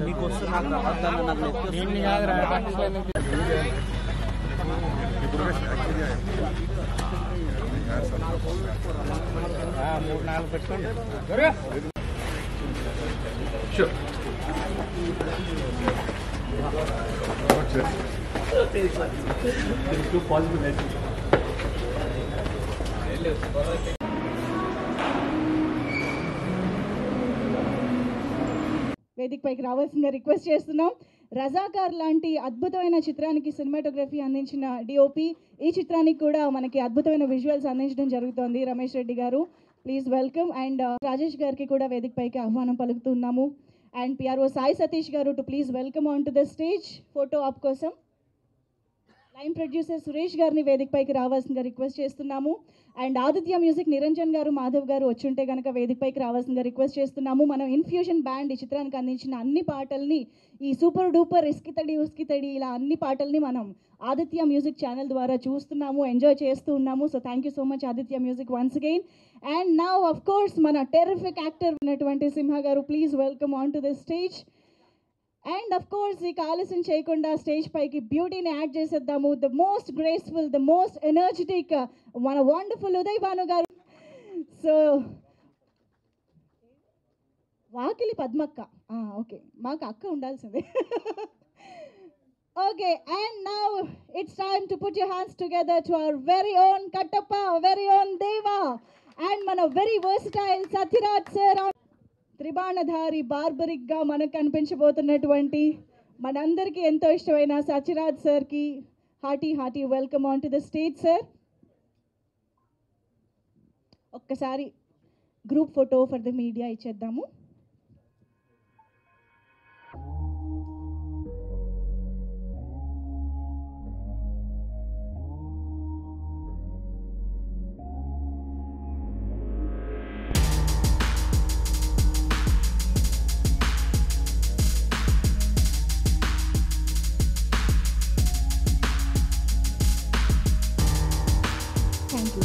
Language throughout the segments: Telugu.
మీకు వస్తున్నా మూడు నాలుగు పెట్టుకోండి. వేదిక పైకి రావాల్సిందిగా రిక్వెస్ట్ చేస్తున్నాం. రజాకార్ లాంటి అద్భుతమైన చిత్రానికి సినిమాటోగ్రఫీ అందించిన డిఓపి, ఈ చిత్రానికి కూడా మనకి అద్భుతమైన విజువల్స్ అందించడం జరుగుతోంది రమేష్ రెడ్డి గారు. Please welcome. అండ్ రాజేష్ గారికి కూడా వేదిక పైకి ఆహ్వానం పలుకుతున్నాము. అండ్ పిఆర్ఓ సాయి సతీష్ గారు to please welcome on to the stage photo op కోసం. లైన్ ప్రొడ్యూసర్ సురేష్ గారిని వేదిక పైకి రావాల్సిందిగా రిక్వెస్ట్ చేస్తున్నాము. అండ్ ఆదిత్య మ్యూజిక్ నిరంజన్ గారు, మాధవ్ గారు వచ్చుంటే కనుక వేదిక పైకి రావాల్సిందిగా రిక్వెస్ట్ చేస్తున్నాము. మనం ఇన్ఫ్యూషన్ బ్యాండ్ ఈ చిత్రానికి అందించిన అన్ని పాటల్ని, ఈ సూపర్ డూపర్ ఇస్కితడి ఉస్కితడి ఇలా అన్ని పాటల్ని మనం ఆదిత్య మ్యూజిక్ ఛానల్ ద్వారా చూస్తున్నాము, ఎంజాయ్ చేస్తూ ఉన్నాము. So thank you so much Aditya music once again. And now of course మన టెరిఫిక్ యాక్టర్ ఉన్నటువంటి సింహ గారు, please welcome on to the stage. And of course ఇక ఆలస్యం చేయకుండా స్టేజ్ పైకి బ్యూటీని యాడ్ చేసేద్దాము. The most graceful, the most energetic మన వండర్ఫుల్ ఉదయ్ భాను గారు. సో వాకిలి పద్మక్క, ఓకే మాకు అక్క ఉండాల్సిందే. Okay, and now it's time to put your hands together to hour very own Kattappa, very own Deva, and మన very versatile Sathyaraj sir. Tribanadhari బార్బరిక్గా మనకు కనిపించబోతున్నటువంటి మనందరికీ ఎంతో ఇష్టమైన సత్యరాజ్ సార్కి hearty welcome on to the stage sir. ఒక్కసారి group photo for the media ఇచ్చేద్దాము.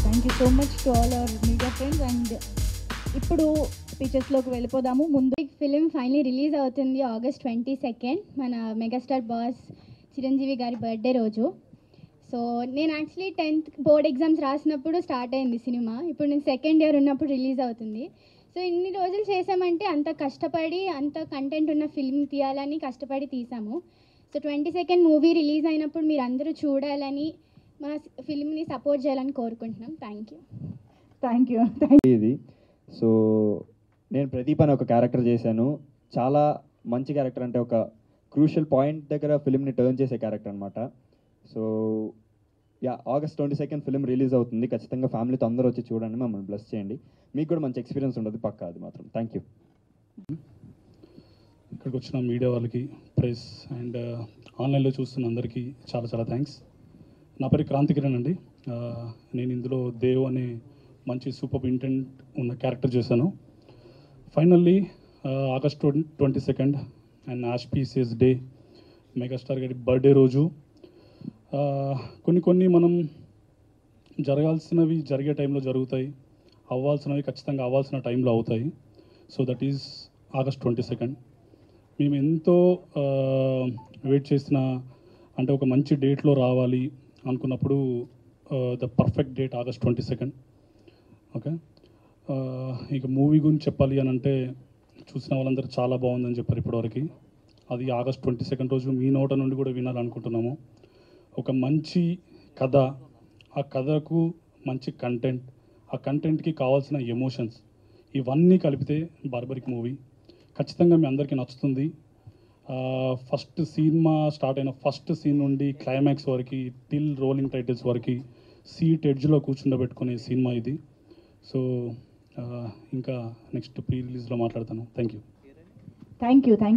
Thank you so much to all our media friends. And ఇప్పుడు స్పీచెస్లోకి వెళ్ళిపోదాము. ముందు ఫిలిం ఫైనలీ రిలీజ్ అవుతుంది August 22 మన మెగాస్టార్ బాస్ చిరంజీవి గారి బర్త్డే రోజు. సో నేను యాక్చువల్లీ 10th బోర్డ్ ఎగ్జామ్స్ రాసినప్పుడు స్టార్ట్ అయింది సినిమా. ఇప్పుడు నేను సెకండ్ ఇయర్ ఉన్నప్పుడు రిలీజ్ అవుతుంది. సో ఇన్ని రోజులు చేసామంటే అంత కష్టపడి, అంత కంటెంట్ ఉన్న ఫిల్మ్ తీయాలని కష్టపడి తీసాము. సో 22 మూవీ రిలీజ్ అయినప్పుడు మీరు అందరూ చూడాలని, మా ఫిల్మ్ని సపోర్ట్ చేయాలని కోరుకుంటున్నాం. Thank you. ఇది సో నేను ప్రదీప్ అని ఒక క్యారెక్టర్ చేశాను. చాలా మంచి క్యారెక్టర్, అంటే ఒక క్రూషియల్ పాయింట్ దగ్గర ఫిల్మ్ని టర్న్ చేసే క్యారెక్టర్ అనమాట. సో August 22 ఫిల్మ్ రిలీజ్ అవుతుంది. ఖచ్చితంగా ఫ్యామిలీతో అందరూ వచ్చి చూడండి, మమ్మల్ని బ్లెస్ చేయండి. మీకు కూడా మంచి ఎక్స్పీరియన్స్ ఉంటుంది పక్కా, అది మాత్రం. Thank you. ఇక్కడికి వచ్చిన మీడియా వాళ్ళకి, ప్రెస్ అండ్ ఆన్లైన్లో చూస్తున్న అందరికీ చాలా చాలా థ్యాంక్స్. నా పేరు క్రాంతి కిరణ్ అండి. నేను ఇందులో దేవ్ అనే మంచి సూపర్ ఇంటెంట్ ఉన్న క్యారెక్టర్ చేశాను. Finally August 22 and ఆస్పీసియస్ day, megastar గారి బర్త్డే రోజు. కొన్ని మనం జరగాల్సినవి జరిగే టైంలో జరుగుతాయి, అవ్వాల్సినవి ఖచ్చితంగా అవ్వాల్సిన టైంలో అవుతాయి. So that is August 22. మేము ఎంతో వెయిట్ చేసిన, అంటే ఒక మంచి డేట్లో రావాలి అనుకున్నప్పుడు the perfect date August 22. Okay, ఇక మూవీ గురించి చెప్పాలి అని అంటే చూసిన వాళ్ళందరూ చాలా బాగుందని చెప్పారు ఇప్పటివరకు. అది August 22 రోజు మీ నోట నుండి కూడా వినాలనుకుంటున్నాము. ఒక మంచి కథ, ఆ కథకు మంచి కంటెంట్, ఆ కంటెంట్కి కావాల్సిన ఎమోషన్స్, ఇవన్నీ కలిపితే బార్బరిక్ మూవీ ఖచ్చితంగా మీ అందరికీ నచ్చుతుంది. ఫస్ట్ సినిమా స్టార్ట్ అయిన ఫస్ట్ సీన్ నుండి క్లైమాక్స్ వరకు, టిల్ రోలింగ్ టైటిల్స్ వరకు సీట్ ఎడ్జ్లో కూర్చుండబెట్టుకునే సినిమా ఇది. సో ఇంకా నెక్స్ట్ ప్రీ రిలీజ్లో మాట్లాడతాను. Thank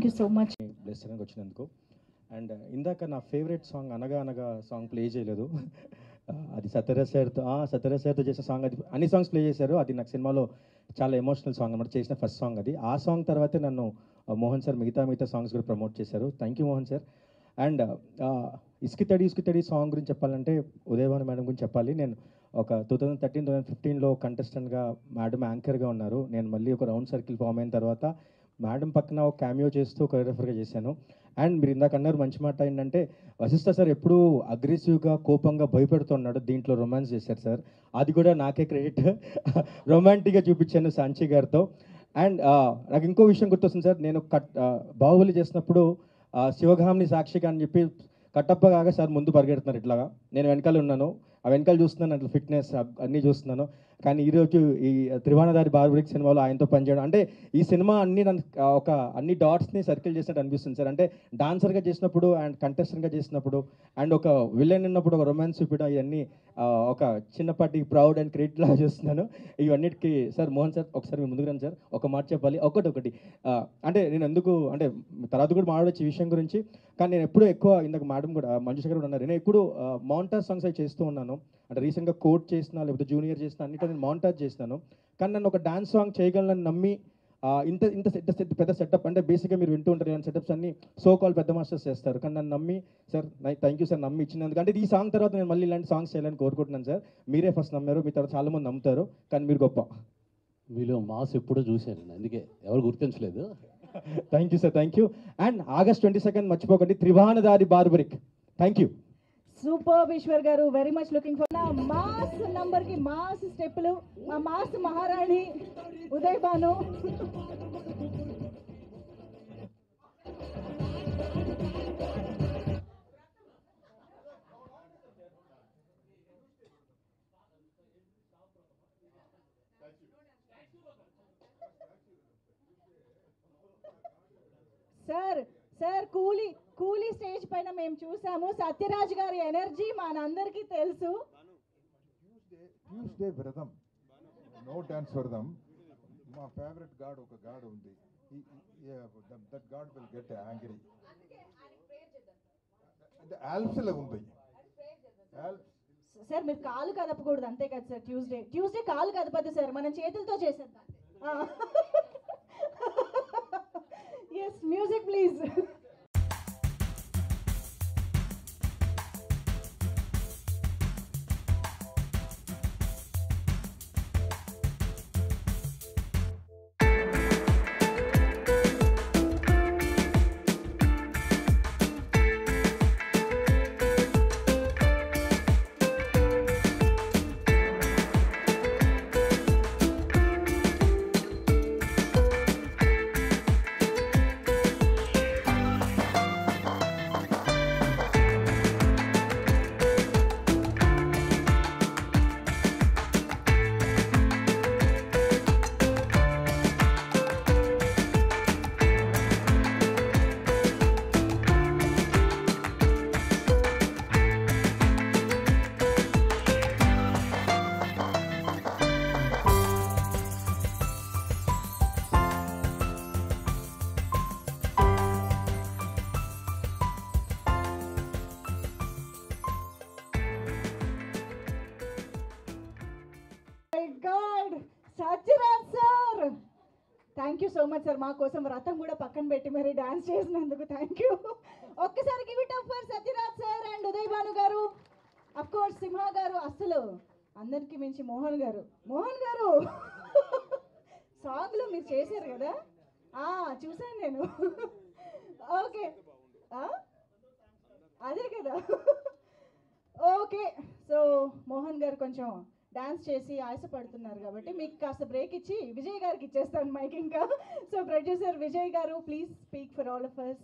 you so much blessing వచ్చినందుకు. అండ్ ఇందాక నా ఫేవరెట్ సాంగ్ అనగా అనగా సాంగ్ ప్లే చేయలేదు. అది సత్యరాజ్ సార్తో చేసిన సాంగ్. అది అన్ని సాంగ్స్ ప్లే చేశారు. అది నాకు సినిమాలో చాలా ఎమోషనల్ సాంగ్ అనమాట, చేసిన ఫస్ట్ సాంగ్ అది. ఆ సాంగ్ తర్వాతే నన్ను మోహన్ సార్ మిగతా సాంగ్స్ కూడా ప్రమోట్ చేశారు. Thank you Mohan sir. And ఇస్కితడి సాంగ్ గురించి చెప్పాలంటే ఉదయభాను మేడం గురించి చెప్పాలి. నేను ఒక 2013-2015లో కంటెస్టెంట్గా మేడం యాంకర్గా ఉన్నారు. నేను మళ్ళీ ఒక రౌండ్ సర్కిల్ ఫామ్ అయిన తర్వాత మేడం పక్కన ఒక క్యామియో చేస్తూ కొరియోగ్రఫర్గా చేశాను. అండ్ మీరు ఇందాక అన్నారు మంచి మాట ఏంటంటే వశిష్ఠ సార్ ఎప్పుడూ అగ్రెసివ్గా కోపంగా భయపెడుతున్నాడు, దీంట్లో రొమాన్స్ చేశారు సార్. అది కూడా నాకే క్రెడిట్. రొమాంటిక్గా చూపించాను సాంచి గారితో. అండ్ నాకు ఇంకో విషయం గుర్తొస్తుంది సార్. నేను బాహుబలి చేసినప్పుడు శివగామిని సాక్షిగా అని చెప్పి కట్టప్ప కాగా సార్ ముందు పరిగెడుతున్నారు ఇట్లాగా, నేను వెనకాల ఉన్నాను, ఆ వెనకాల చూస్తున్నాను, అట్లా ఫిట్నెస్ అన్నీ చూస్తున్నాను. కానీ ఈరోజు ఈ త్రివాణధారి బార్బరిక్ సినిమాలో ఆయనతో పనిచేయడం అంటే ఈ సినిమా అన్ని ఒక అన్ని డాట్స్ని సర్కిల్ చేసినట్టు అనిపిస్తుంది సార్. అంటే డాన్సర్గా చేసినప్పుడు అండ్ కంటెస్టెంట్గా చేసినప్పుడు అండ్ ఒక విలన్ ఉన్నప్పుడు ఒక రొమాన్స్ చూపించడం, ఇవన్నీ ఒక చిన్నపాటి ప్రౌడ్ అండ్ క్రెడిట్ లాగా చేస్తున్నాను. ఇవన్నిటికీ సార్ మోహన్ సార్ ఒకసారి మీరు ముందుకు రండి సార్, ఒక మాట చెప్పాలి. ఒకటి అంటే నేను ఎందుకు అంటే తర్వాత కూడా మాట్లాడవచ్చు ఈ విషయం గురించి, కానీ నేను ఎప్పుడూ ఎక్కువ ఇందాక మేడం కూడా మంజుష గారు కూడా ఉన్నారు, నేను ఎప్పుడు మౌంటాజ్ సాంగ్స్ అవి చేస్తూ ఉన్నాను. అంటే రీసెంట్గా కోట్ చేసిన లేకపోతే జూనియర్ చేసిన అన్నిటి నేను మౌంటాజ్ చేస్తాను. కానీ నన్ను ఒక డాన్స్ సాంగ్ చేయగలను నమ్మి ఇంత ఇంత పెద్ద సెటప్ అంటే బేసిక్గా మీరు వింటూ ఉంటారు ఇలాంటి సెటప్స్ అన్ని సో కాల్ పెద్ద మాస్టర్స్ చేస్తారు. కానీ నన్ను నమ్మి సార్ థ్యాంక్ యూ సార్ నమ్మి ఇచ్చినందుకు. అంటే ఈ సాంగ్ తర్వాత నేను మళ్ళీ ఇలాంటి సాంగ్స్ చేయాలని కోరుకుంటున్నాను సార్. మీరే ఫస్ట్ నమ్మారు, మీ తర్వాత చాలామంది నమ్ముతారు, కానీ మీరు గొప్ప. మీలో మాస్ ఎప్పుడో చూశాను, అందుకే ఎవరు గుర్తించలేదు. Thank you sir, thank you. And August 22 మర్చిపోకండి, Trivanadhari Barbarik. Thank you. Super Eshwar గారు, వెరీ మచ్ లుకింగ్ ఫర్ నా మాస్ నంబర్ కి మాస్ స్టెప్పులు, మా మాస్ మహారాణి ఉదయ్ భాను. సార్ కూలీ స్టేజ్ పైన మేము చూసాము. సత్యరాజ్ గారి ఎనర్జీ మనందరికీ తెలుసు. ట్యూస్డే వ్రతం, నో డాన్స్ వ్రతం. మా ఫేవరెట్ గాడ్ ఒక గాడ్ ఉంది, that God will get angry. అంటే ఆల్ప్స్లో ఉంది. సార్ మీరు కాలు కదపకూడదు అంతే కదా సార్. ట్యూస్డే కాలు కదపద్దు సార్, మనం చేతులతో చేసేద్దాం. Yes, music please. Sathyaraj sir, thank you so much sir. మా కోసం వ్రతం కూడా పక్కన పెట్టి మరి డాన్స్ చేసినందుకు థ్యాంక్ యూ. ఒక్కసారి give it up for Sathyaraj sir and Uday Bhanu గారు. అఫ్ కోర్స్ సింహ గారు, అసలు అందరికి మించి మోహన్ గారు సాంగ్లో మీరు చేశారు కదా, చూసాను నేను. ఓకే, అదే కదా. ఓకే, సో మోహన్ గారు కొంచెం డాన్స్ చేసి ఆశపడుతున్నారు కాబట్టి మీకు కాస్త బ్రేక్ ఇచ్చి విజయ్ గారికి ఇచ్చేస్తాను మైక్ ఇంకా. సో ప్రొడ్యూసర్ విజయ్ గారు, please speak for all of us.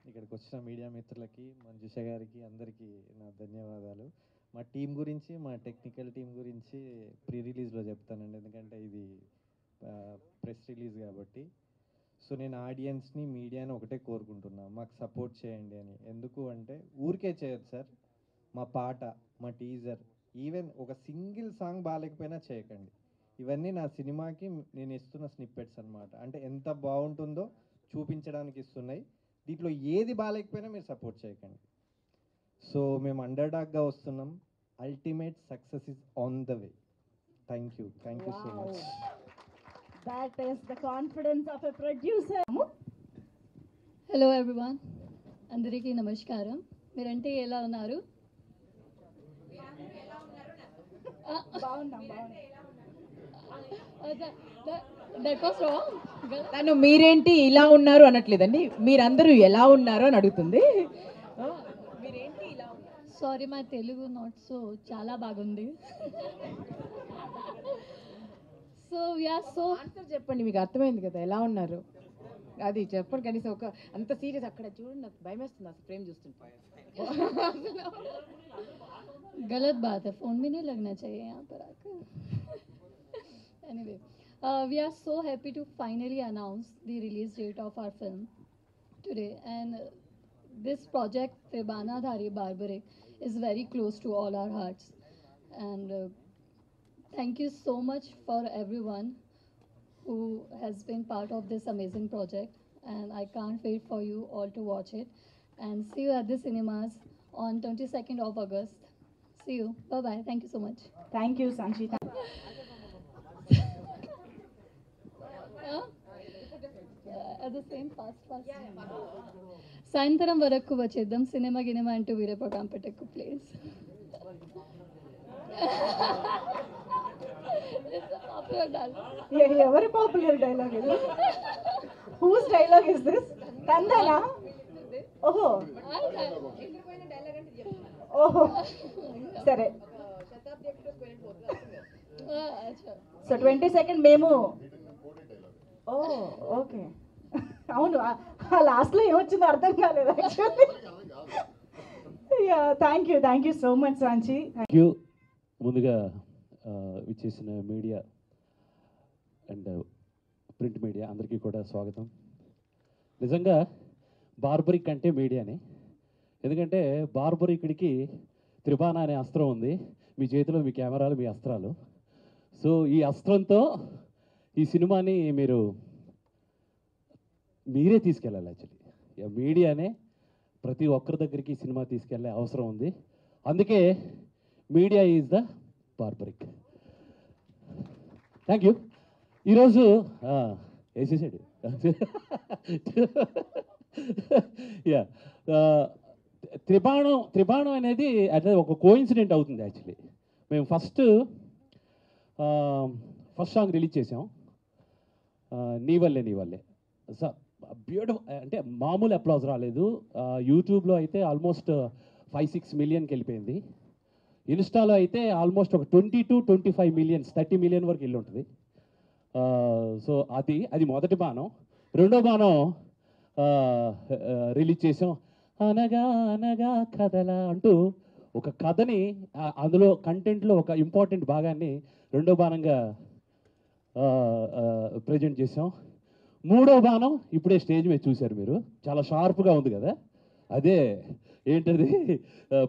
ఇక్కడికి వచ్చిన మీడియా మిత్రులకి, మంజుష గారికి, అందరికీ నా ధన్యవాదాలు. మా టీం గురించి, మా టెక్నికల్ టీం గురించి ప్రీ రిలీజ్లో చెప్తానండి, ఎందుకంటే ఇది ప్రెస్ రిలీజ్ కాబట్టి. సో నేను ఆడియన్స్ని, మీడియాని ఒకటే కోరుకుంటున్నాను, మాకు సపోర్ట్ చేయండి అని. ఎందుకు అంటే ఊరికే చేయొద్దు సార్. మా పాట, మా టీజర్, ఈవెన్ ఒక సింగిల్ సాంగ్ బాగాలేకపోయినా చేయకండి. ఇవన్నీ నా సినిమాకి నేను ఇస్తున్న స్నిప్పెట్స్ అనమాట. అంటే ఎంత బాగుంటుందో చూపించడానికి ఇస్తున్నాయి. దీంట్లో ఏది బాగాలేకపోయినా మీరు సపోర్ట్ చేయకండి. సో మేము అండర్ డాగ్గా వస్తున్నాం. Ultimate success is on the way. Thank you so much. That is the confidence of a producer. Hello everyone, అందరికీ నమస్కారం. మీరంటే ఎలా ఉన్నారు? బాగున్నాం. That was wrong. తను మీరేంటి ఇలా ఉన్నారు అనట్లేదండి, మీరందరూ ఎలా ఉన్నారు అని అడుగుతుంది. మీరేంటి ఇలా ఉన్నారు? Sorry my Telugu not so చాలా బాగుంది. సో వీఆర్ సో ఆన్సర్ చెప్పండి, మీకు అర్థమైంది కదా ఎలా ఉన్నారు అది చెప్పండి కనీసం. ఒక అంత సీరియస్ అక్కడ చూడండి, నాకు భయం వేస్తుంది అసలు ఫ్రేమ్ చూస్తుంటే. गलत बात है, फोन भी नहीं लगना चाहिए यहाँ पर आकर. Anyway, we are so happy to finally announce the release date of our film today, and this project Tebana Dhari Barbaric is very close to all our hearts, and thank you so much for everyone who has been part of this amazing project, and I can't wait for you all to watch it, and see you at the cinemas on 22nd of August. See you. Bye bye. Thank you so much. Thank you Sankshitha. At the same fast. సాయంత్రం వరకు వచ్చేద్దాం, సినిమా గినిమా అంటూ వేరే ప్రోగ్రామ్ పెట్టకు ప్లీజ్. ఎవరి పాపులర్ డైలాగ్ ఇది? Whose dialogue is this? తందనా? ఓహో ఓహో సరే. సో 22nd మేము. ఓ ఓకే, అవును. ఆ లాస్ట్లో ఏమొచ్చిందో అర్థం కాలేదు actually. Thank you so much Sanchi. Thank you. ముందుగా విచ్చేసిన మీడియా అండ్ ప్రింట్ మీడియా అందరికీ కూడా స్వాగతం. నిజంగా బార్బరిక్ అంటే మీడియానే, ఎందుకంటే బార్బరికుడికి త్రిబాణ అనే అస్త్రం ఉంది. మీ చేతిలో మీ కెమెరాలు, మీ అస్త్రాలు. సో ఈ అస్త్రంతో ఈ సినిమాని మీరే తీసుకెళ్ళాలి. యాక్చువల్లీ మీడియానే ప్రతి ఒక్కరి దగ్గరికి ఈ సినిమా తీసుకెళ్ళే అవసరం ఉంది. అందుకే media is the barbaric. Thank you. ఈరోజు వేసేసాడు. యా, త్రిబాణం అనేది అట్లా ఒక కోఇన్సిడెంట్ అవుతుంది. యాక్చువల్లీ మేము ఫస్ట్ సాంగ్ రిలీజ్ చేసాం, నీ వల్లే. బ్యూటిఫుల్, అంటే మామూలు అప్లాజ్ రాలేదు. యూట్యూబ్లో అయితే ఆల్మోస్ట్ 5-6 మిలియన్కి వెళ్ళిపోయింది. ఇన్స్టాలో అయితే ఆల్మోస్ట్ ఒక 20-25 మిలియన్స్, 30 మిలియన్ వరకు వెళ్ళి ఉంటుంది. సో అది మొదటి బాణం. రెండో బాణం రిలీజ్ చేసాం, అనగా అనగా కథల అంటూ ఒక కథని, అందులో కంటెంట్లో ఒక ఇంపార్టెంట్ భాగాన్ని రెండో బాణంగా ప్రజెంట్ చేసాం. మూడో బాణం ఇప్పుడే స్టేజ్ మీద చూశారు మీరు, చాలా షార్ప్గా ఉంది కదా. అదే ఏంటది,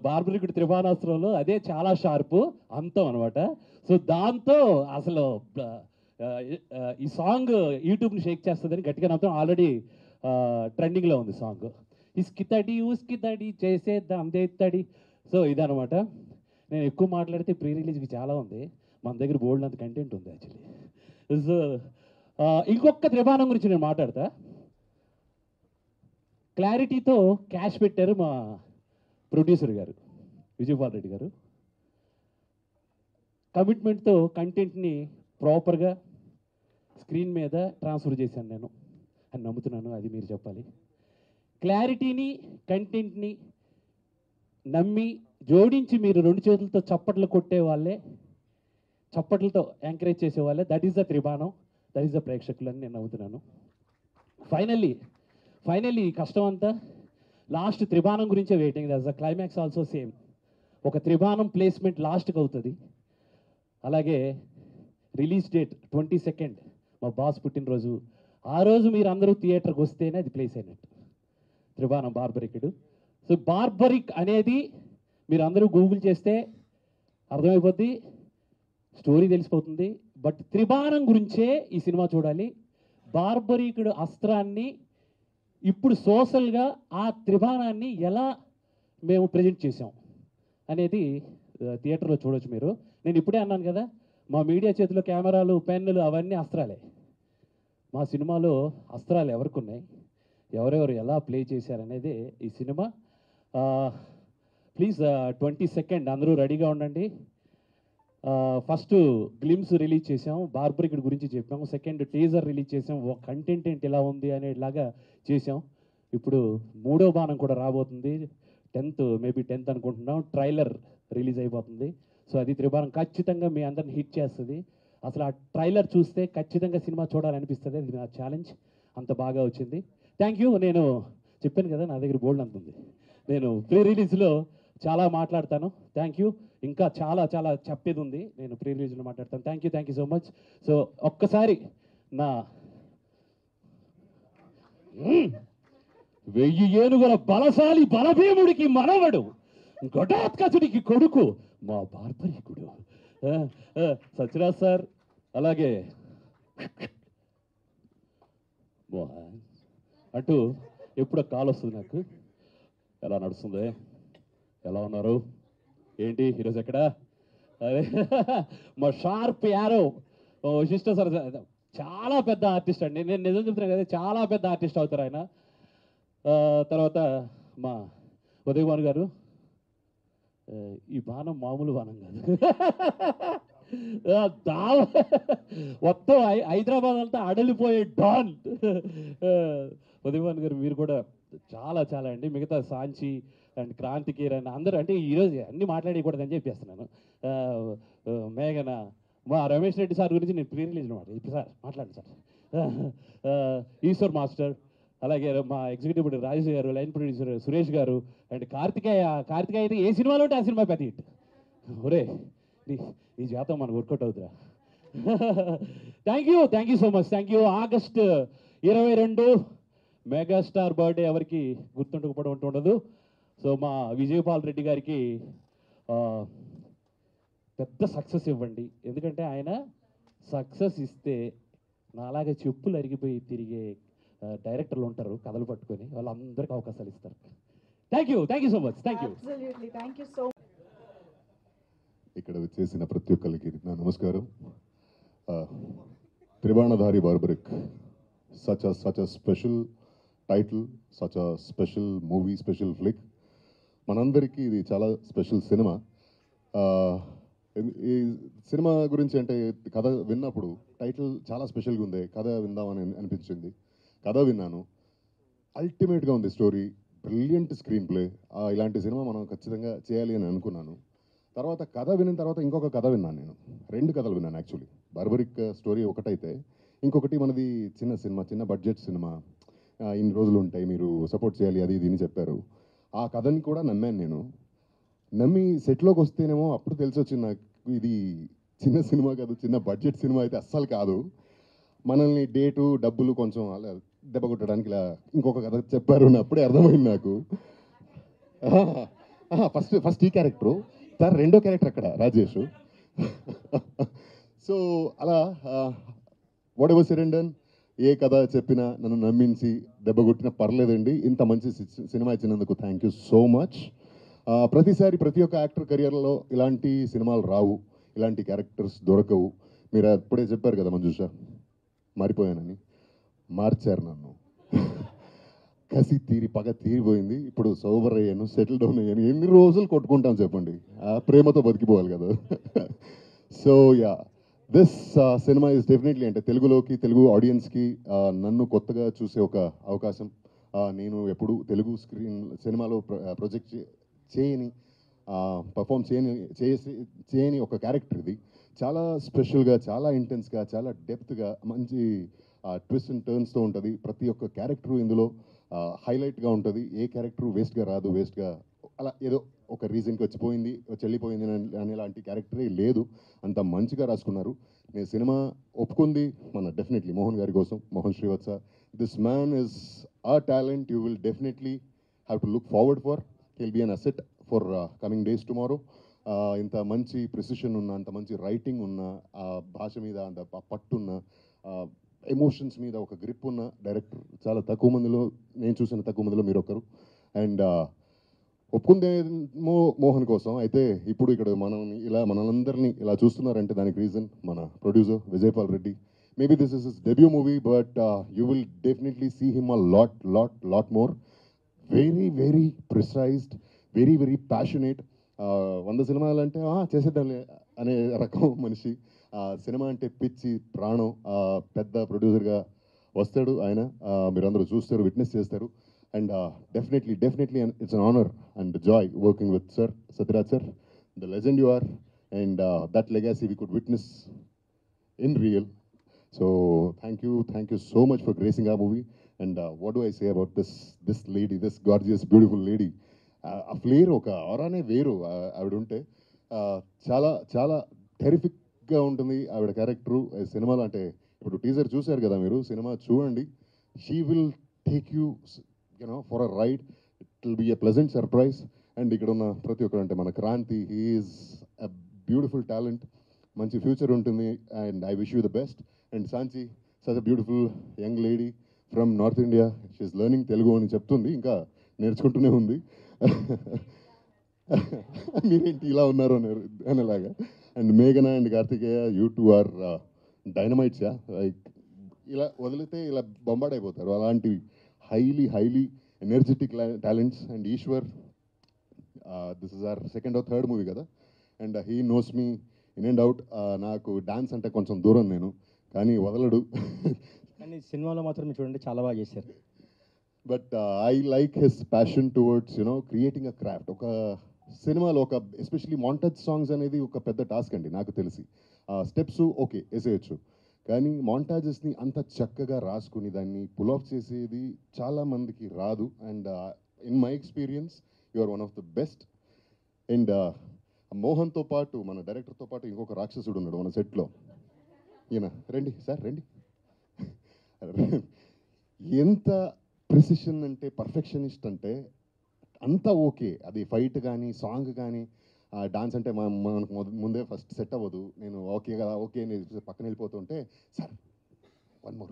బార్బరికుడి త్రిబాణాస్త్రంలో అదే చాలా షార్పు అంతం అనమాట. సో దాంతో అసలు ఈ సాంగ్ యూట్యూబ్ని షేక్ చేస్తుందని గట్టిగా నమ్మకం. ఆల్రెడీ ట్రెండింగ్లో ఉంది సాంగ్. ఇస్కితడి ఉస్కితడి చేసేద్దాం దేత్తడి. సో ఇదనమాట. నేను ఎక్కువ మాట్లాడితే ప్రీ రిలీజ్కి చాలా ఉంది, మన దగ్గర బోల్డ్ అంత కంటెంట్ ఉంది యాక్చువల్లీ. సో ఇంకొక త్రిబాణం గురించి నేను మాట్లాడతా. క్లారిటీతో క్యాష్ పెట్టారు మా ప్రొడ్యూసర్ గారు, విజయపాల్ రెడ్డి గారు. కమిట్మెంట్తో కంటెంట్ని ప్రాపర్గా స్క్రీన్ మీద ట్రాన్స్ఫర్ చేశాను నేను అని నమ్ముతున్నాను. అది మీరు చెప్పాలి. క్లారిటీని, కంటెంట్ని నమ్మి జోడించి మీరు రెండు చేతులతో చప్పట్లు కొట్టే వాళ్ళే, చప్పట్లతో ఎంకరేజ్ చేసేవాళ్ళే, దట్ ఈస్ ద త్రిబాణం, దట్ ఈస్ ద ప్రేక్షకులని నేను నమ్ముతున్నాను. ఫైనల్లీ ఈ కష్టం అంతా లాస్ట్ త్రిబాణం గురించే waiting. That's the climax also same. ఒక త్రిబాణం ప్లేస్మెంట్ లాస్ట్కి అవుతుంది. అలాగే రిలీజ్ డేట్ 22nd, మా బాస్ పుట్టినరోజు. ఆ రోజు మీరు అందరూ థియేటర్కి వస్తేనే అది ప్లేస్ అయినట్టు. త్రిబాణం బార్బరికుడు. సో బార్బరిక్ అనేది మీరు అందరూ గూగుల్ చేస్తే అర్థమైపోద్ది, స్టోరీ తెలిసిపోతుంది. బట్ త్రిబాణం గురించే ఈ సినిమా చూడాలి. బార్బరికుడు అస్త్రాన్ని ఇప్పుడు సోషల్గా ఆ త్రిబాణాన్ని ఎలా మేము ప్రజెంట్ చేసాం అనేది థియేటర్లో చూడొచ్చు మీరు. నేను ఇప్పుడే అన్నాను కదా, మా మీడియా చేతిలో కెమెరాలు, పెన్నులు అవన్నీ అస్త్రాలే. మా సినిమాలో అస్త్రాలు ఎవరికి ఉన్నాయి, ఎవరెవరు ఎలా ప్లే చేశారనేది ఈ సినిమా. ప్లీజ్ 22nd అందరూ రెడీగా ఉండండి. ఫస్ట్ గ్లిమ్స్ రిలీజ్ చేసాం, బార్బరిక్ గురించి చెప్పాము. సెకండ్ టీజర్ రిలీజ్ చేసాం, కంటెంట్ ఏంటి ఎలా ఉంది అనేలాగా చేసాం. ఇప్పుడు మూడో బాణం కూడా రాబోతుంది, 10th మేబీ 10th అనుకుంటున్నాం. ట్రైలర్ రిలీజ్ అయిపోతుంది. సో అది త్రిబాణం ఖచ్చితంగా మీ అందరిని హిట్ చేస్తుంది. అసలు ఆ ట్రైలర్ చూస్తే ఖచ్చితంగా సినిమా చూడాలనిపిస్తుంది. అది నా ఛాలెంజ్, అంత బాగా వచ్చింది. Thank you. నేను చెప్పాను కదా నా దగ్గర బోల్డ్ అంత ఉంది. నేను ప్రీ రిలీజ్లో చాలా మాట్లాడతాను. Thank you. ఇంకా చాలా చాలా చెప్పేది ఉంది, నేను ప్రీ రిలీజ్లో మాట్లాడతాను. Thank you so much. So ఒక్కసారి నా 1000 ఏనుగుల బలశాలి బలభీముడికి మనవడు, ఘటోత్కచుడికి కొడుకు, మా బార్బరీకుడు సత్యరాజ్ సార్. అలాగే అంటూ ఎప్పుడో కాల్ వస్తుంది నాకు, ఎలా నడుస్తుంది, ఎలా ఉన్నారు, ఏంటి ఈరోజు ఎక్కడ, అరే మా షార్ప్ యారో వశిష్ఠ సార్ చాలా పెద్ద ఆర్టిస్ట్ అండి. నేను నిజం చెప్తున్నాను కదా, చాలా పెద్ద ఆర్టిస్ట్ అవుతారు ఆయన. తర్వాత మా ఉదయభాను గారు, ఈ బాణం మామూలు బాణం కాదు, మొత్తం హైదరాబాద్ అంతా అడలిపోయే డాన్ ఉదయభాను గారు. మీరు కూడా చాలా చాలా అండి. మిగతా సాంచి అండ్ క్రాంతికేర్ అండ్ అందరూ, అంటే ఈరోజు అన్నీ మాట్లాడకూడదని చెప్పేస్తున్నాను. మేఘన, మా రమేష్ రెడ్డి సార్ గురించి నేను ప్రీ రిలీజ్ మాట ఇప్పుడు సార్ మాట్లాడండి సార్. ఈశ్వర్ మాస్టర్, అలాగే మా ఎగ్జిక్యూటివ్ ప్రొడ్యూసర్ రాజేష్ గారు, లైన్ ప్రొడ్యూసర్ సురేష్ గారు అండ్ కార్తికేయ అయితే ఏ సినిమాలో ఉంటే ఆ సినిమా పెద్ద హిట్. ఒరే ఈ జాతం మనకు వర్కౌట్ అవుతుందా. Thank you so much. Thank you. August 22 megastar birthday, ఎవరికి గుర్తుండకపోవడం అంటూ ఉండదు. సో మా విజయపాల్ రెడ్డి గారికి పెద్ద సక్సెస్ ఇవ్వండి. ఎందుకంటే ఆయన సక్సెస్ ఇస్తే నాలాగే చెప్పులు అరిగిపోయి తిరిగే డైరెక్టర్లు ఉంటారు కథలు పట్టుకొని, వాళ్ళందరికీ అవకాశాలు ఇస్తారు. Thank you so much. Thank you so much. ఇక్కడ వచ్చేసిన ప్రతి ఒక్కరికి నా నమస్కారం. Tribanadhari Barbarik, such a special title, such a special movie, special flick. మనందరికీ ఇది చాలా స్పెషల్ సినిమా. ఈ సినిమా గురించి అంటే కథ విన్నప్పుడు టైటిల్ చాలా స్పెషల్గా ఉంది, కథ విందామని అనిపించింది. కథ విన్నాను, అల్టిమేట్గా ఉంది స్టోరీ, బ్రిలియంట్ స్క్రీన్ ప్లే. ఇలాంటి సినిమా మనం ఖచ్చితంగా చేయాలి అని అనుకున్నాను. తర్వాత కథ విన్న తర్వాత ఇంకొక కథ విన్నాను. నేను 2 కథలు విన్నాను యాక్చువల్లీ. బార్బరిక్ స్టోరీ ఒకటైతే, ఇంకొకటి మనది చిన్న సినిమా, చిన్న బడ్జెట్ సినిమా, ఇన్ని రోజులు ఉంటాయి, మీరు సపోర్ట్ చేయాలి, అది ఇది అని చెప్పారు. ఆ కథని కూడా నమ్మాను నేను. నమ్మి సెట్లోకి వస్తేనేమో అప్పుడు తెలిసి వచ్చింది నాకు, ఇది చిన్న సినిమా కాదు, చిన్న బడ్జెట్ సినిమా అయితే అస్సలు కాదు. మనల్ని డేటు డబ్బులు కొంచెం అలా దెబ్బ కొట్టడానికి ఇలా ఇంకొక కథ చెప్పారు అని అప్పుడే అర్థమైంది నాకు. ఫస్ట్ ఈ క్యారెక్టరు, సార్ రెండో క్యారెక్టర్ అక్కడ రాజేష్. సో అలా whatever said and done, ఏ కథ చెప్పినా నన్ను నమ్మించి దెబ్బ కొట్టినా పర్లేదండి. ఇంత మంచి సినిమా ఇచ్చినందుకు థ్యాంక్ యూ సో మచ్. ప్రతిసారి ప్రతి ఒక్క యాక్టర్ కెరియర్లో ఇలాంటి సినిమాలు రావు, ఇలాంటి క్యారెక్టర్స్ దొరకవు. మీరు అప్పుడే చెప్పారు కదా మంజుష, మారిపోయానని. మార్చారు నన్ను. కసి తీరి పగ తీరిపోయింది. ఇప్పుడు సోబర్ అయ్యాను, సెటిల్ డౌన్ అయ్యాను. ఎన్ని రోజులు కొట్టుకుంటాం చెప్పండి, ప్రేమతో బతికిపోవాలి కదా. So yeah, this cinema is definitely, అంటే తెలుగులోకి, తెలుగు ఆడియన్స్కి నన్ను కొత్తగా చూసే ఒక అవకాశం. నేను ఎప్పుడు తెలుగు స్క్రీన్ సినిమాలో ప్రొజెక్ట్ చేయని, పర్ఫామ్ చేయని ఒక క్యారెక్టర్ ఇది. చాలా స్పెషల్గా, చాలా ఇంటెన్స్గా, చాలా డెప్త్గా, మంచి ట్విస్ట్ అండ్ టర్న్స్తో ఉంటుంది. ప్రతి ఒక్క క్యారెక్టరు ఇందులో హైలైట్గా ఉంటుంది. ఏ క్యారెక్టరు వేస్ట్గా రాదు, వేస్ట్గా అలా ఏదో ఒక రీజన్కి వచ్చిపోయింది, వెళ్ళిపోయింది అనేలాంటి క్యారెక్టరే లేదు. అంత మంచిగా రాసుకున్నారు. నేను సినిమా ఒప్పుకుంది మన డెఫినెట్లీ మోహన్ గారి కోసం, Mohan Srivatsa. This man is a talent you will definitely have to look forward for. He'll be an asset for coming days tomorrow. ఇంత మంచి ప్రిసిషన్ ఉన్న, అంత మంచి రైటింగ్ ఉన్న, భాష మీద అంత పట్టున్న, ఎమోషన్స్ మీద ఒక గ్రిప్ ఉన్న డైరెక్టర్ చాలా తక్కువ మందిలో, నేను చూసిన తక్కువ మందిలో మీరు ఒకరు. అండ్ ఒప్పుకుందేమో మోహన్ కోసం, అయితే ఇప్పుడు ఇక్కడ మనందరినీ ఇలా చూస్తున్నారంటే దానికి రీజన్ మన producer Vijayapal Reddy. Maybe this is his debut movie, but you will definitely see him a lot more. Very precised, very passionate. 100 సినిమాలు అంటే చేసేద్దాం అనే రకం మనిషి. సినిమా అంటే పిచ్చి ప్రాణం. పెద్ద ప్రొడ్యూసర్గా వస్తాడు ఆయన. మీరందరూ చూస్తారు, విట్నెస్ చేస్తారు. And definitely it's an honour and joy working with sir Sathyaraj sir, the legend you are, and that legacy we could witness in real. So thank you so much for gracing our movie. And what do I say about this lady, this gorgeous beautiful lady? A flair oka aurane veru avidu unte చాలా చాలా టెరిఫిక్ గా ఉంటుంది ఆవిడ క్యారెక్టర్. సినిమాలో అంటే ఇప్పుడు టీజర్ చూశారు కదా మీరు, సినిమా చూడండి. She will take you for a ride. It will be a pleasant surprise. And ఇక్కడ ఉన్న ప్రతి ఒక్కరు అంటే మన Kranthi, he is a beautiful talent. మంచి ఫ్యూచర్ ఉంటుంది. And I wish you the best. And Sanchi such a beautiful young lady from north India. She's learning Telugu అని చెప్తుంది, ఇంకా నేర్చుకుంటూనే ఉంది. మీరేంటి ఇలా ఉన్నారు అనేలాగా. అండ్ మేఘన and Karthikeya, you two are dynamites. Like ఇలా వదిలితే ఇలా బొంబాడైపోతారు. అలాంటి highly energetic talents. And Eshwar, this is our second or third movie కదా, and he knows me in and out. నాకు డాన్స్ అంటే కొంచెం దూరం నేను, కానీ వదలడు. కానీ సినిమాలో మాత్రం చూడండి చాలా బాగా చేశారు. But I like his passion towards creating a craft. ఒక సినిమాలో ఒక ఎస్పెషలీ మాంటేజ్ సాంగ్స్ అనేది ఒక పెద్ద టాస్క్ అండి నాకు తెలిసి. స్టెప్స్ ఓకే వేసేయచ్చు, కానీ మాంటాజెస్ని అంత చక్కగా రాసుకుని దాన్ని పుల్ ఆఫ్ చేసేది చాలా మందికి రాదు. And in my experience you are one of the best. And మోహన్తో పాటు, మన డైరెక్టర్తో పాటు ఇంకొక రాక్షసుడు ఉన్నాడు మన సెట్లో. ఈయన రండి సార్ రండి. ఎంత ప్రిసిషన్ అంటే, పర్ఫెక్షనిస్ట్ అంటే అంతా ఓకే. అది ఫైట్ కానీ సాంగ్ కానీ డాన్స్ అంటే మనకు ముందే ఫస్ట్ సెట్ అవ్వదు. నేను ఓకే కదా ఓకే నేను పక్కన వెళ్ళిపోతుంటే సార్ వన్ మోర్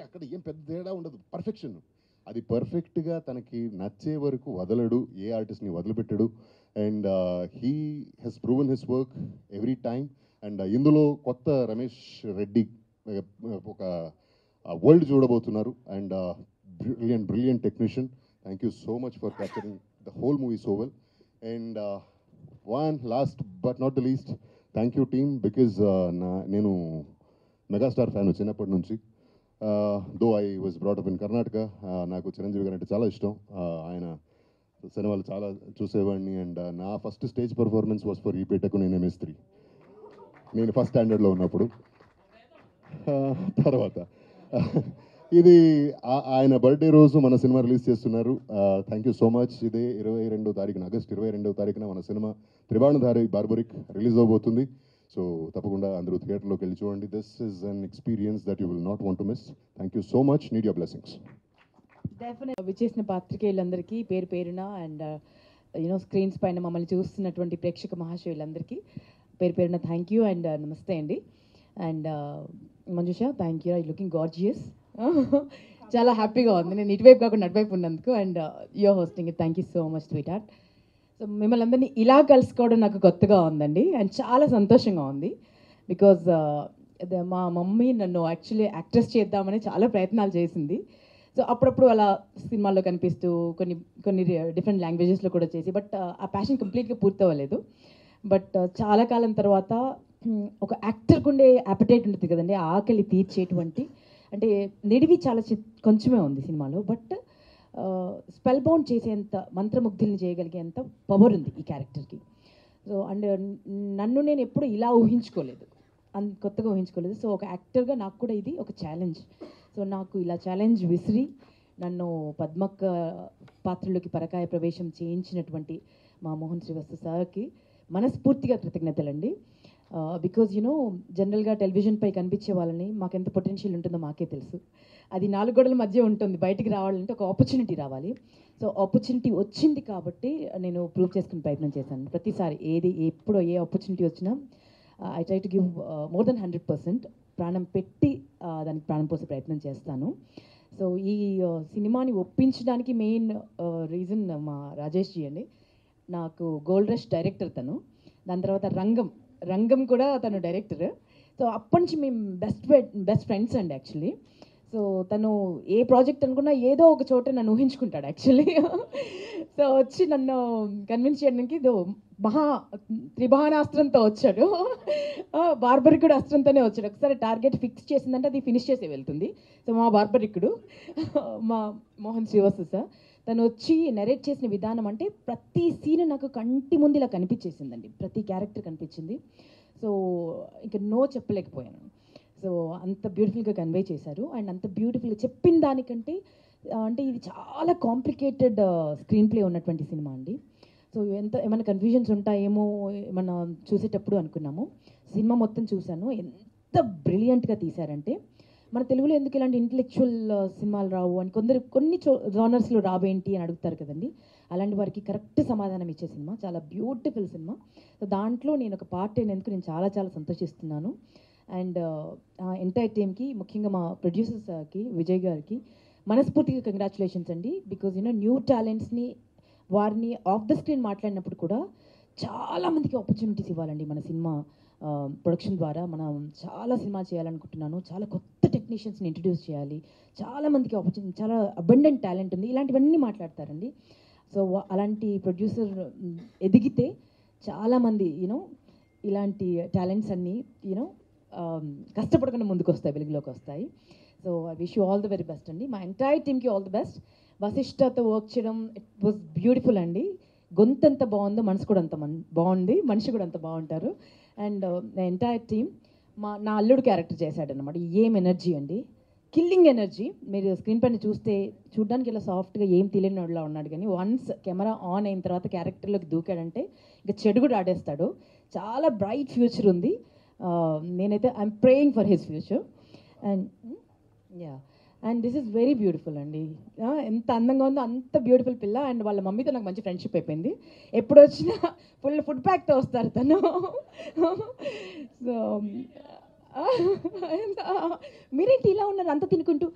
అక్కడ ఏం పెద్ద తేడా ఉండదు. పర్ఫెక్షన్ అది పర్ఫెక్ట్గా తనకి నచ్చే వరకు వదలడు, ఏ ఆర్టిస్ట్ని వదిలిపెట్టడు. And he has proven his work every time. And ఇందులో కొత్త రమేష్ రెడ్డి ఒక వరల్డ్ చూడబోతున్నారు. And brilliant technician. Thank you so much for capturing the whole movie so well. And one last but not the least, thank you team, because నేను మెగాస్టార్ ఫ్యాన్ చిన్నప్పటి నుంచి. Though I was brought up in Karnataka. నాకు చిరంజీవి గారు అంటే చాలా ఇష్టం. ఆయన సినిమాలు చాలా చూసేవాడిని. అండ్ నా first stage performance was for ఈపేటకు నేనే మేస్త్రి, నేను ఫస్ట్ స్టాండర్డ్లో ఉన్నప్పుడు. తర్వాత ఇది ఆయన బర్త్డే రోజు మన సినిమా రిలీజ్ చేస్తున్నారు. Thank you so much. ఇదే 22వ తారీఖున, ఆగస్ట్ 22వ తారీఖున మన సినిమా త్రిబాణధారి బార్బరిక్ రిలీజ్ అవబోతుంది. సో తప్పకుండా అందరూ థియేటర్లోకి వెళ్ళి చూడండి. This is an experience that you will not want to miss. Thank you so much. Need your blessings. విచ్చేసిన పాత్రికేయులందరికీ పేరు పేరున అండ్ స్క్రీన్స్ పైన మమ్మల్ని చూస్తున్నటువంటి ప్రేక్షక మహాశయులందరికీ పేరు పేరున థ్యాంక్ యూ అండ్ నమస్తే అండి. And Manjusha, thank you, I looking gorgeous. చాలా హ్యాపీగా ఉంది నేను ఇటువైపు కాకుండా అటువైపు ఉన్నందుకు. And you're hosting it. Thank you so much sweetheart. So మిమ్మల్ని అందరినీ ఇలా కలుసుకోవడం నాకు కొత్తగా ఉందండి అండ్ చాలా సంతోషంగా ఉంది. బికాజ్ మా మమ్మీ నన్ను యాక్చువల్లీ యాక్ట్రెస్ చేద్దామని చాలా ప్రయత్నాలు చేసింది. సో అప్పుడప్పుడు అలా సినిమాల్లో కనిపిస్తూ కొన్ని డిఫరెంట్ లాంగ్వేజెస్లో కూడా చేసి, బట్ ఆ ప్యాషన్ కంప్లీట్గా పూర్తవ్వలేదు. బట్ చాలా కాలం తర్వాత ఒక యాక్టర్కి ఉండే అపెటైట్ ఉంటుంది కదండి, ఆకలి తీర్చేటువంటి, అంటే నిడివి చాలా కొంచెమే ఉంది సినిమాలో, బట్ స్పెల్ బౌండ్ చేసేంత, మంత్రముగ్ధుల్ని చేయగలిగేంత పవర్ ఉంది ఈ క్యారెక్టర్కి. సో అండ్ నన్ను నేను ఎప్పుడు ఇలా ఊహించుకోలేదు, కొత్తగా ఊహించుకోలేదు. సో ఒక యాక్టర్గా నాకు కూడా ఇది ఒక ఛాలెంజ్. సో నాకు ఇలా ఛాలెంజ్ విసిరి నన్ను పద్మక్క పాత్రలోకి పరకాయ ప్రవేశం చేయించినటువంటి మా మోహన్ శ్రీవాస్తవ్ సార్కి మనస్ఫూర్తిగా కృతజ్ఞతలండి. బికాజ్ జనరల్గా టెలివిజన్పై కనిపించే వాళ్ళని మాకెంత పొటెన్షియల్ ఉంటుందో మాకే తెలుసు. అది 4 గోడల మధ్య ఉంటుంది, బయటికి రావాలంటే ఒక ఆపర్చునిటీ రావాలి. సో ఆపర్చునిటీ వచ్చింది కాబట్టి నేను ప్రూవ్ చేసుకునే ప్రయత్నం చేశాను. ప్రతిసారి ఎప్పుడో ఏ ఆపర్చునిటీ వచ్చినా I try to give more than 100%, ప్రాణం పెట్టి దానికి ప్రాణం పోసే ప్రయత్నం చేస్తాను. సో ఈ సినిమాని ఒప్పించడానికి మెయిన్ రీజన్ మా రాజేష్ జీ అండి. నాకు గోల్డ్ రష్ డైరెక్టర్ తను, దాని తర్వాత రంగం కూడా తను డైరెక్టర్. సో అప్పటి నుంచి మేము బెస్ట్ ఫ్రెండ్స్ అండి యాక్చువల్లీ. సో తను ఏ ప్రాజెక్ట్ అనుకున్నా ఏదో ఒక చోట నన్ను ఊహించుకుంటాడు యాక్చువల్లీ. సో వచ్చి నన్ను కన్విన్స్ చేయడానికి ఇదో త్రిబాణాస్త్రంతో వచ్చాడు. బార్బరికుడు అస్త్రంతోనే వచ్చాడు. ఒకసారి టార్గెట్ ఫిక్స్ చేసిందంటే అది ఫినిష్ చేసే వెళ్తుంది. సో మా బార్బరికుడు మా మోహన్ శ్రీవాస్తవ్ సార్ తను వచ్చి నెరేట్ చేసిన విధానం అంటే ప్రతి సీన్ నాకు కంటి ముందు ఇలా కనిపించేసిందండి. ప్రతి క్యారెక్టర్ కనిపించింది. సో ఇంకా నో చెప్పలేకపోయాను. సో అంత బ్యూటిఫుల్గా కన్వే చేశారు. అండ్ అంత బ్యూటిఫుల్గా చెప్పిన దానికంటే అంటే ఇది చాలా కాంప్లికేటెడ్ స్క్రీన్ ప్లే ఉన్నటువంటి సినిమా అండి. సో ఏమైనా కన్ఫ్యూజన్స్ ఉంటాయేమో ఏమన్నా చూసేటప్పుడు అనుకున్నాము. సినిమా మొత్తం చూశాను. ఎంత బ్రిలియంట్గా తీశారంటే మన తెలుగులో ఎందుకు ఇలాంటి ఇంటలెక్చువల్ సినిమాలు రావు అని కొన్ని జానర్స్లో రావేంటి అని అడుగుతారు కదండి. అలాంటి వారికి కరెక్ట్ సమాధానం ఇచ్చే సినిమా. చాలా బ్యూటిఫుల్ సినిమా. సో దాంట్లో నేను ఒక పార్ట్ అయినందుకు నేను చాలా చాలా సంతోషిస్తున్నాను. అండ్ ఎంటైర్ టీమ్కి, ముఖ్యంగా మా ప్రొడ్యూసర్స్కి, విజయ్ గారికి మనస్ఫూర్తిగా కంగ్రాచులేషన్స్ అండి. బికాజ్ న్యూ టాలెంట్స్ని వారిని ఆఫ్ ద స్క్రీన్ మాట్లాడినప్పుడు కూడా చాలామందికి ఆపర్చునిటీస్ ఇవ్వాలండి. మన సినిమా ప్రొడక్షన్ ద్వారా మనం చాలా సినిమా చేయాలనుకుంటున్నాను. చాలా కొత్త టెక్నీషియన్స్ని ఇంట్రడ్యూస్ చేయాలి. చాలామందికి ఆపర్చునిటీ, చాలా అబండెంట్ టాలెంట్ ఉంది. ఇలాంటివన్నీ మాట్లాడతారండి. సో అలాంటి ప్రొడ్యూసర్ ఎదిగితే చాలామంది ఇలాంటి టాలెంట్స్ అన్నీ కష్టపడకుండా ముందుకు వస్తాయి, వెలుగులోకి వస్తాయి. So I wish you all the very best అండి. మా ఎంటైర్ టీమ్కి ఆల్ ది బెస్ట్. వశిష్ఠతో వర్క్ చేయడం ఇట్ వాజ్ బ్యూటిఫుల్ అండి. గొంతు ఎంత బాగుందో మనసు కూడా అంత బాగుంది, మనిషి కూడా అంత బాగుంటారు. అండ్ ఎంటైర్ టీమ్ నా అల్లుడు క్యారెక్టర్ చేశాడనమాట. ఏం ఎనర్జీ అండి, కిల్లింగ్ ఎనర్జీ. మీరు స్క్రీన్ పైన చూడడానికి ఇలా సాఫ్ట్గా ఏం తెలియని వాడిలా ఉన్నాడు, కానీ వన్స్ కెమెరా ఆన్ అయిన తర్వాత క్యారెక్టర్లోకి దూకాడంటే ఇంకా చెడు కూడా ఆడేస్తాడు. చాలా బ్రైట్ ఫ్యూచర్ ఉంది. నేనైతే I'm praying for his future. And this is very beautiful అండి. ఎంత అందంగా ఉందో అంత బ్యూటిఫుల్ పిల్ల. అండ్ వాళ్ళ మమ్మీతో నాకు మంచి ఫ్రెండ్షిప్ అయిపోయింది. ఎప్పుడు వచ్చినా ఫుల్ ఫుడ్ ప్యాక్తో వస్తారు తను. సో మీరేంటి ఇలా ఉన్నారు అంత తినుకుంటూ,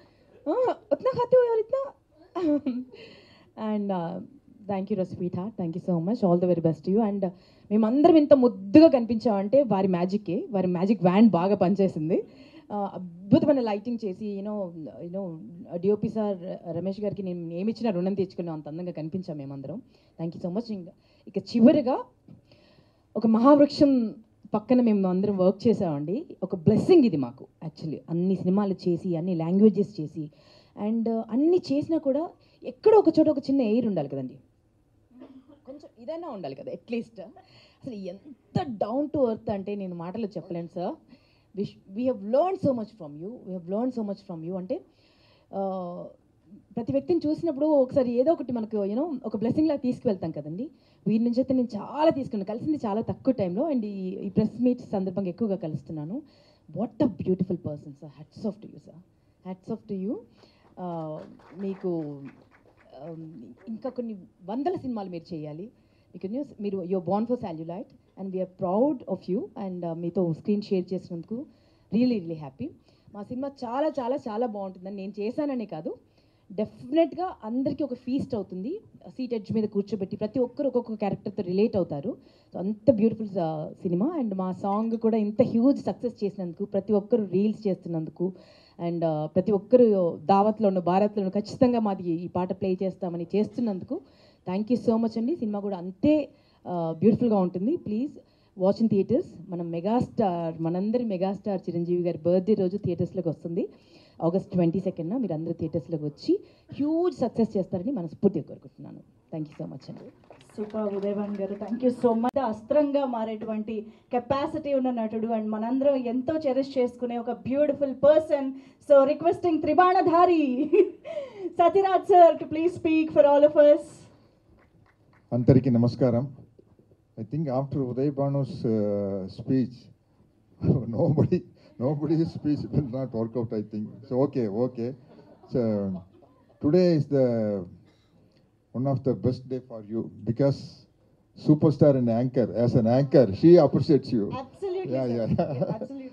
ఉత్నా ఖాతే ఎవరు ఇట్లా. And thank you sweet heart, thank you so much, all the very best you. And మేమందరం ఇంత ముద్దుగా కనిపించామంటే వారి మ్యాజిక్ వ్యాన్ బాగా పనిచేసింది. అద్భుతమైన లైటింగ్ చేసి డిఓపి సార్ రమేష్ గారికి నేను ఏమిచ్చినా రుణం తీర్చుకున్నాం, అంత అందంగా కనిపించాం మేమందరం. Thank you so much. ఇక చివరిగా ఒక మహావృక్షం పక్కన మేము అందరం వర్క్ చేసామండి. ఒక బ్లెస్సింగ్ ఇది మాకు యాక్చువల్లీ. అన్ని సినిమాలు చేసి, అన్ని లాంగ్వేజెస్ చేసి, అండ్ అన్ని చేసినా కూడా ఎక్కడో ఒక చోట ఒక చిన్న ఎయిర్ ఉండాలి కదండి, కొంచెం ఇదైనా ఉండాలి కదా అట్లీస్ట్. అసలు ఎంత డౌన్ టు ఎర్త్ అంటే నేను మాటలు చెప్పలేను sir. We have learn so much from you. అంటే ప్రతి వ్యక్తిని చూసినప్పుడు ఒకసారి ఏదో ఒకటి మనకు ఒక బ్లెస్సింగ్ లాగా తీసుకువెళ్తాం కదండి. వీరి నుంచి అయితే నేను చాలా తీసుకున్నాను. కలిసింది చాలా తక్కువ టైంలో, అండ్ ఈ ప్రెస్ మీట్ సందర్భంగా ఎక్కువగా కలుస్తున్నాను. What a beautiful person sir. Hats off to you sir, hats off to you. మీకు ఇంకా కొన్ని వందల సినిమాలు మీరు చేయాలి. మీరు you're born for celluloid and we're proud of you. అండ్ మీతో స్క్రీన్ షేర్ చేసినందుకు రియలీ హ్యాపీ. మా సినిమా చాలా చాలా చాలా బాగుంటుందని నేను చేశాననే కాదు, డెఫినెట్గా అందరికీ ఒక ఫీస్ట్ అవుతుంది. సీట్ ఎడ్జ్ మీద కూర్చోబెట్టి ప్రతి ఒక్కరు ఒక్కొక్క క్యారెక్టర్తో రిలేట్ అవుతారు. సో అంత బ్యూటిఫుల్ సినిమా. అండ్ మా సాంగ్ కూడా ఇంత హ్యూజ్ సక్సెస్ చేసినందుకు, ప్రతి ఒక్కరు రీల్స్ చేస్తున్నందుకు, అండ్ ప్రతి ఒక్కరు దావత్లోను భారత్లోను ఖచ్చితంగా మాది ఈ పాట ప్లే చేస్తామని చేస్తున్నందుకు థ్యాంక్ యూ సో మచ్ అండి. సినిమా కూడా అంతే బ్యూటిఫుల్గా ఉంటుంది. Please watch in theatres. మనందరి మెగాస్టార్ చిరంజీవి గారి బర్త్డే రోజు థియేటర్స్లోకి వస్తుంది. August 22nd మీరు అందరూ థియేటర్స్లోకి వచ్చి హ్యూజ్ సక్సెస్ చేస్తారని మనస్ఫూర్తిగా కోరుకుంటున్నాను. థ్యాంక్ యూ సో మచ్ అండి. సూపర్ ఉదయభాన్ గారు, థ్యాంక్ యూ సో మచ్. అస్త్రంగా మారేటువంటి కెపాసిటీ ఉన్న నటుడు అండ్ మనందరం ఎంతో చెరిష్ చేసుకునే ఒక beautiful person. So requesting త్రిబాణధారి Sathyaraj sir to please speak for all of us. అందరికీ నమస్కారం. I think after Uday Banu's speech, nobody's speech will not work out, I think. So, okay. So, today is one of the best day for you because superstar and anchor, as an anchor, she appreciates you. Absolutely. Yeah. Absolutely.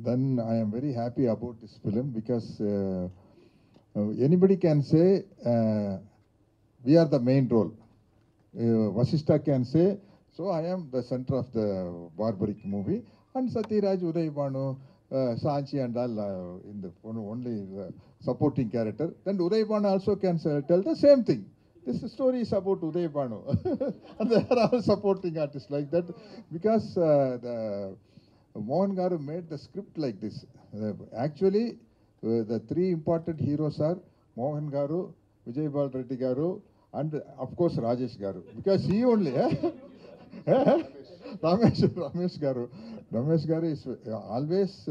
Then I am very happy about this film because anybody can say we are the main role. Vasishtha can say, so I am the center of the barbaric movie, and Satyaraj, Uday Banu, Sanchi and all in the only supporting character. Then Uday Banu also can tell the same thing, this story is about Uday Banu. And they are all supporting artists like that because the Mohan Garu made the script like this. Actually, the three important heroes are Mohan Garu, Vijay Bal Reddy Garu, and of course Rajesh Garu. Because he only, Ramesh Garu. Ramesh Garu is always,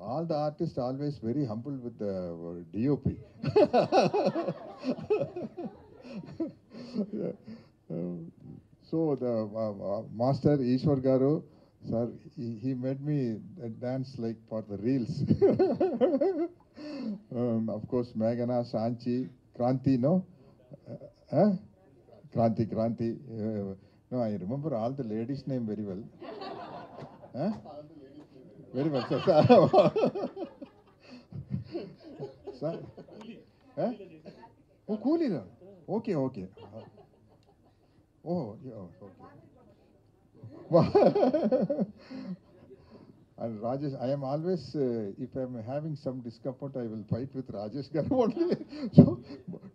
all the artists always very humble with the DOP. So the master Ishwar Garu, sir, he made me dance like for the reels. Of course, Meghana, Shanchi, Kranti, no? Kranti. No, I remember all the ladies' name very well. Very well, sir. Sir? Oh, Coolie. Okay. Oh, yeah, okay. And Rajesh, I am always, if I am having some discomfort, I will fight with Rajesh Garu only. So,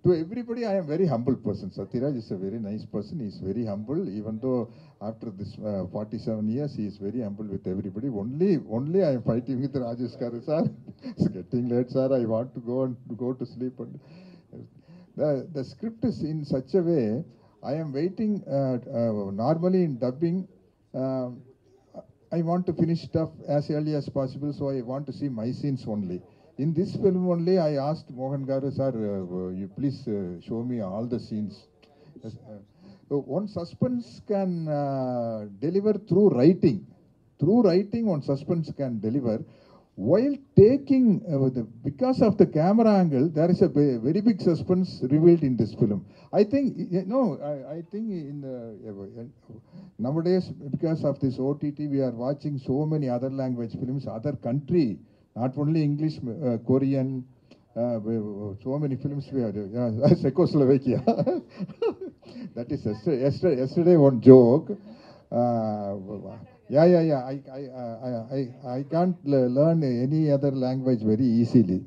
to everybody, I am very humble person. Satyaraj is a very nice person. He is very humble, even though after this 47 years, he is very humble with everybody. Only I am fighting with Rajesh Garu, sir. It's getting late, sir. I want to go to sleep. And the script is in such a way. I am waiting. Normally in dubbing. I want to finish stuff as early as possible, so I want to see my scenes only. In this film only, I asked Mohan Garu, sir, you please show me all the scenes. One suspense can deliver through writing. Through writing, one suspense can deliver. While taking, because of the camera angle, there is a very big suspense revealed in this film. I think, I think nowadays, because of this OTT, we are watching so many other language films, other country, not only English, Korean, so many films we are, Czechoslovakia. That is yesterday one joke. I can't learn any other language very easily.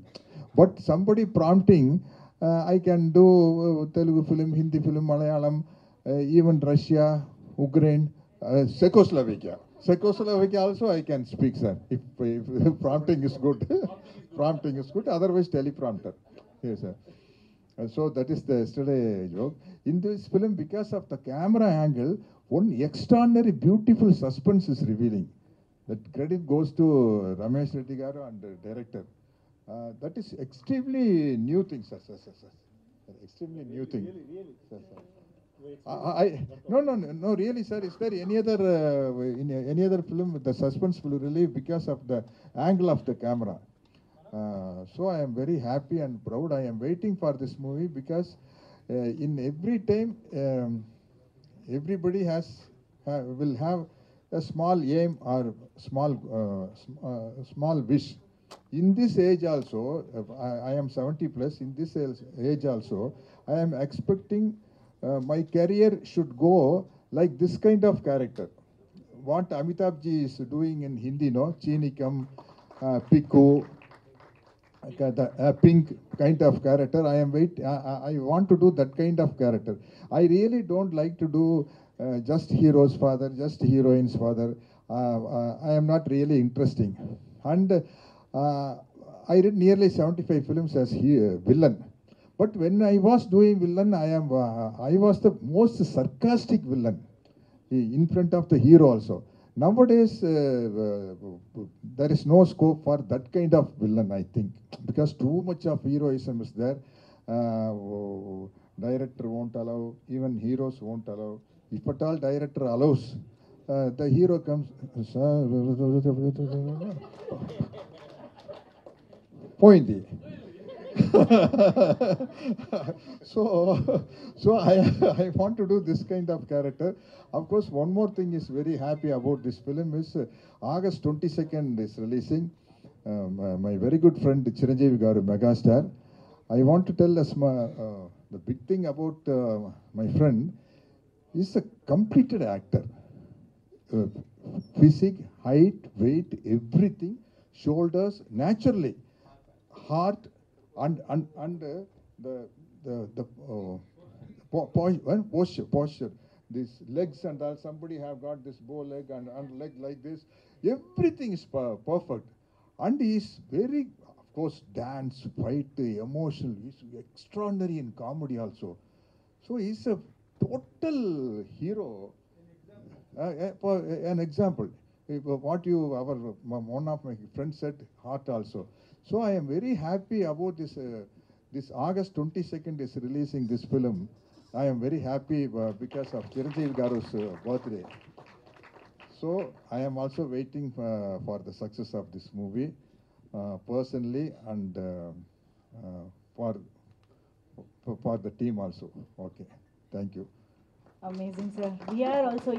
But somebody prompting, I can do Telugu film, Hindi film, Malayalam, even Russia, Ukraine, Czechoslovakia. Czechoslovakia also I can speak, sir, if prompting is good. Prompting is good, otherwise teleprompter. Yes, sir. So that is the yesterday joke. In this film, because of the camera angle, one extraordinary beautiful suspense is revealing. That credit goes to Ramesh Reddy Garu and the director. That is extremely new thing, sir. Extremely new thing. Really? Sir. No, really, sir. Is there any other in any other film the suspense will relieve because of the angle of the camera? So I am very happy and proud. I am waiting for this movie because in every time everybody will have a small aim or small wish. In this age also, I am 70 plus. In this age also, I am expecting my career should go like this kind of character. What Amitabh Ji is doing in Hindi, no, Chinikam, Piku, pink kind of character. I want to do that kind of character. I really don't like to do just hero's father, just heroine's father. I am not really interesting. And I did nearly 75 films as villain. But when I was doing villain, I was the most sarcastic villain in front of the hero also. Nowadays, there is no scope for that kind of villain, I think, because too much of heroism is there. Director won't allow, even heroes won't allow. If at all director allows, the hero comes, point. So I want to do this kind of character. Of course, one more thing is very happy about this film is August 22nd is releasing. My very good friend Chiranjeevi Garu, megastar. I want to tell us the big thing about my friend is a completed actor. Physique, height, weight, everything, shoulders, naturally, heart, and the posture. These legs and all, somebody have got this bow leg and leg like this. Everything is perfect. And he is very, of course, dance, fight, emotional. He's extraordinary in comedy also. So he's a total hero. For an example, what one of my friends said, heart also. So I am very happy about this. This August 22nd is releasing this film. I am very happy because of Chiranjeevi Garu's birthday. So I am also waiting for the success of this movie personally and for the team also. Okay, thank you. Amazing, sir. We are also